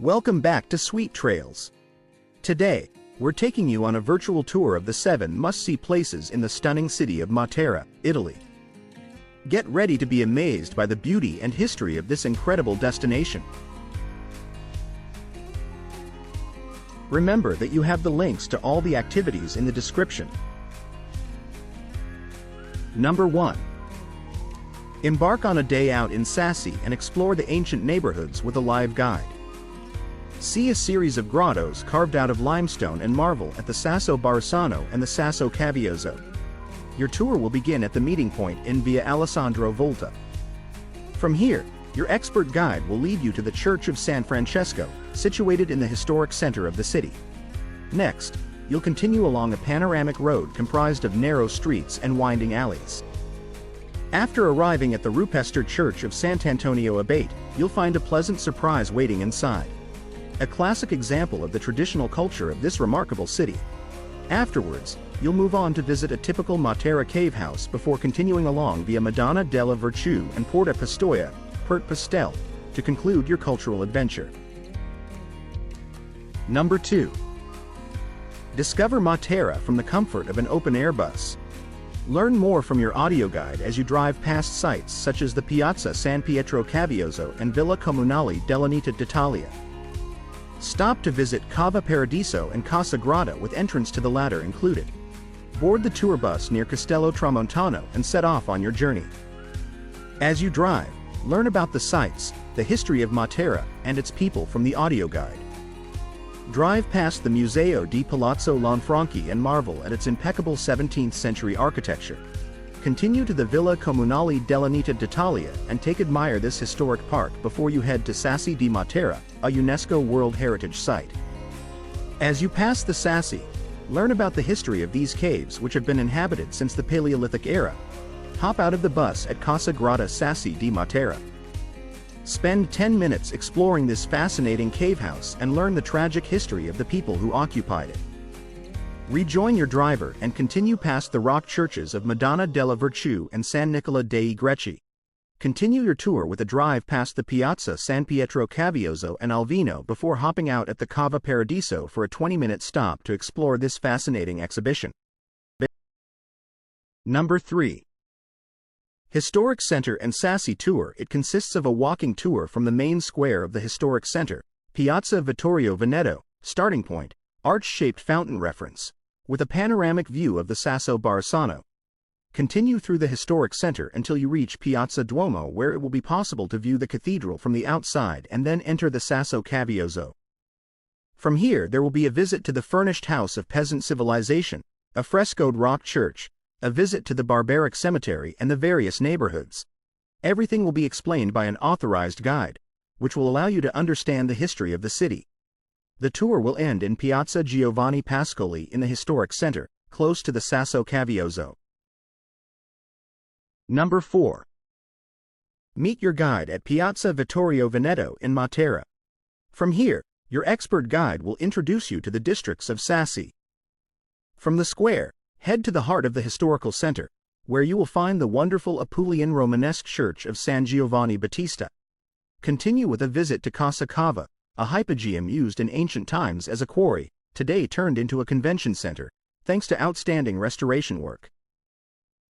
Welcome back to SuiteTrails. Today, we're taking you on a virtual tour of the 7 must-see places in the stunning city of Matera, Italy. Get ready to be amazed by the beauty and history of this incredible destination. Remember that you have the links to all the activities in the description. Number 1. Embark on a day out in Sassi and explore the ancient neighborhoods with a live guide. See a series of grottos carved out of limestone and marble at the Sasso Barisano and the Sasso Cavioso. Your tour will begin at the meeting point in Via Alessandro Volta. From here, your expert guide will lead you to the Church of San Francesco, situated in the historic center of the city. Next, you'll continue along a panoramic road comprised of narrow streets and winding alleys. After arriving at the rupestre Church of Sant'Antonio Abate, you'll find a pleasant surprise waiting inside. A classic example of the traditional culture of this remarkable city. Afterwards, you'll move on to visit a typical Matera cave house before continuing along via Madonna della Virtù and Porta Pistoia, Port Pastel, to conclude your cultural adventure. Number 2. Discover Matera from the comfort of an open-air bus. Learn more from your audio guide as you drive past sites such as the Piazza San Pietro Cavioso and Villa Comunale dell'Unità d'Italia. Stop to visit Cava Paradiso and Casa Grata with entrance to the latter included. Board the tour bus near Castello Tramontano and set off on your journey. As you drive, learn about the sites, the history of Matera, and its people from the audio guide. Drive past the Museo di Palazzo Lanfranchi and marvel at its impeccable 17th century architecture. Continue to the Villa Comunale dell'Unità d'Italia and admire this historic park before you head to Sassi di Matera, a UNESCO World Heritage Site. As you pass the Sassi, learn about the history of these caves which have been inhabited since the Paleolithic era. Hop out of the bus at Casa Grata Sassi di Matera. Spend 10 minutes exploring this fascinating cave house and learn the tragic history of the people who occupied it. Rejoin your driver and continue past the rock churches of Madonna della Virtù and San Nicola dei Greci. Continue your tour with a drive past the Piazza San Pietro Cavioso and Alvino before hopping out at the Cava Paradiso for a 20-minute stop to explore this fascinating exhibition. Number 3. Historic Center and Sassi Tour. It consists of a walking tour from the main square of the historic center, Piazza Vittorio Veneto, starting point, arch-shaped fountain reference, with a panoramic view of the Sasso Barisano. Continue through the historic center until you reach Piazza Duomo, where it will be possible to view the cathedral from the outside and then enter the Sasso Cavioso. From here there will be a visit to the furnished house of peasant civilization, a frescoed rock church, a visit to the barbaric cemetery and the various neighborhoods. Everything will be explained by an authorized guide, which will allow you to understand the history of the city. The tour will end in Piazza Giovanni Pascoli in the historic center, close to the Sasso Cavioso. Number 4. Meet your guide at Piazza Vittorio Veneto in Matera. From here, your expert guide will introduce you to the districts of Sassi. From the square, head to the heart of the historical center, where you will find the wonderful Apulian Romanesque Church of San Giovanni Battista. Continue with a visit to Casa Cava, a hypogeum used in ancient times as a quarry, today turned into a convention center, thanks to outstanding restoration work.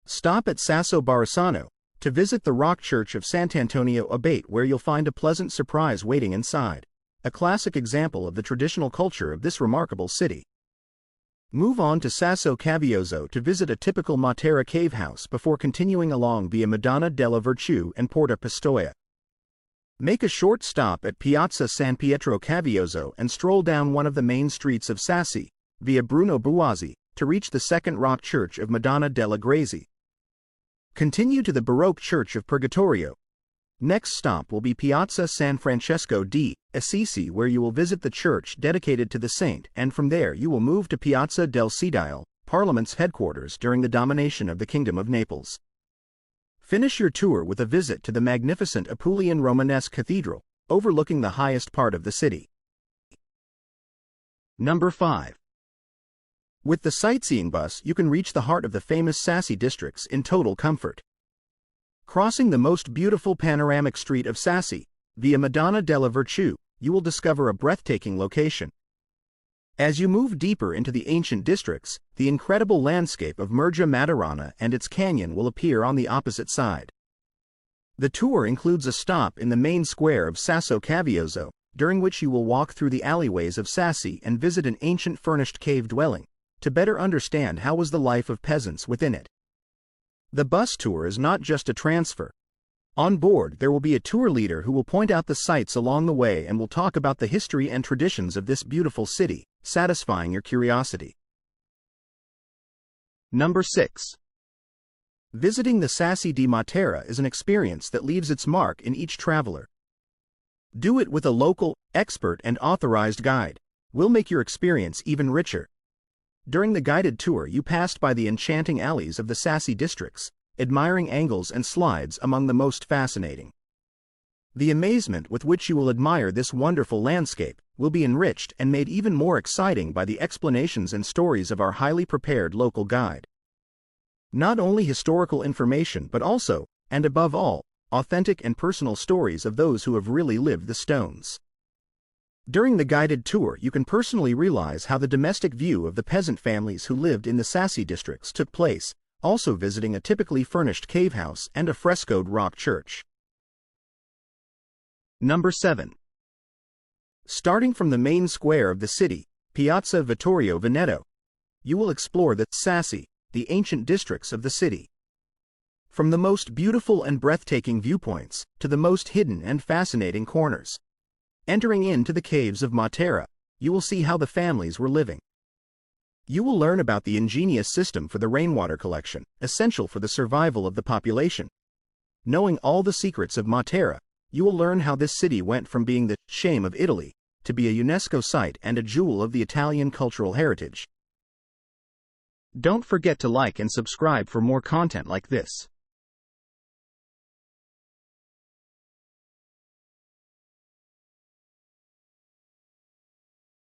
Stop at Sasso Barisano to visit the rock church of Sant'Antonio Abate, where you'll find a pleasant surprise waiting inside, a classic example of the traditional culture of this remarkable city. Move on to Sasso Cavioso to visit a typical Matera cave house before continuing along via Madonna della Virtù and Porta Pistoia. Make a short stop at Piazza San Pietro Cavioso and stroll down one of the main streets of Sassi, via Bruno Buozzi, to reach the second rock church of Madonna della Grazie. Continue to the Baroque Church of Purgatorio. Next stop will be Piazza San Francesco di Assisi, where you will visit the church dedicated to the saint, and from there you will move to Piazza del Sedile, Parliament's headquarters during the domination of the Kingdom of Naples. Finish your tour with a visit to the magnificent Apulian Romanesque Cathedral, overlooking the highest part of the city. Number 5. With the sightseeing bus, you can reach the heart of the famous Sassi districts in total comfort. Crossing the most beautiful panoramic street of Sassi, via Madonna della Virtù, you will discover a breathtaking location. As you move deeper into the ancient districts, the incredible landscape of Murgia Materana and its canyon will appear on the opposite side. The tour includes a stop in the main square of Sasso Cavioso, during which you will walk through the alleyways of Sassi and visit an ancient furnished cave dwelling, to better understand how was the life of peasants within it. The bus tour is not just a transfer. On board, there will be a tour leader who will point out the sights along the way and will talk about the history and traditions of this beautiful city, satisfying your curiosity. Number 6. Visiting the Sassi di Matera is an experience that leaves its mark in each traveler. Do it with a local, expert and authorized guide. Will make your experience even richer. During the guided tour, you passed by the enchanting alleys of the Sassi districts, admiring angles and slides among the most fascinating. The amazement with which you will admire this wonderful landscape will be enriched and made even more exciting by the explanations and stories of our highly prepared local guide. Not only historical information but also, and above all, authentic and personal stories of those who have really lived the stones. During the guided tour, you can personally realize how the domestic view of the peasant families who lived in the Sassi districts took place, also visiting a typically furnished cave house and a frescoed rock church. Number 7. Starting from the main square of the city, Piazza Vittorio Veneto, you will explore the Sassi, the ancient districts of the city. From the most beautiful and breathtaking viewpoints to the most hidden and fascinating corners. Entering into the caves of Matera, you will see how the families were living. You will learn about the ingenious system for the rainwater collection, essential for the survival of the population. Knowing all the secrets of Matera, you will learn how this city went from being the shame of Italy to be a UNESCO site and a jewel of the Italian cultural heritage. Don't forget to like and subscribe for more content like this.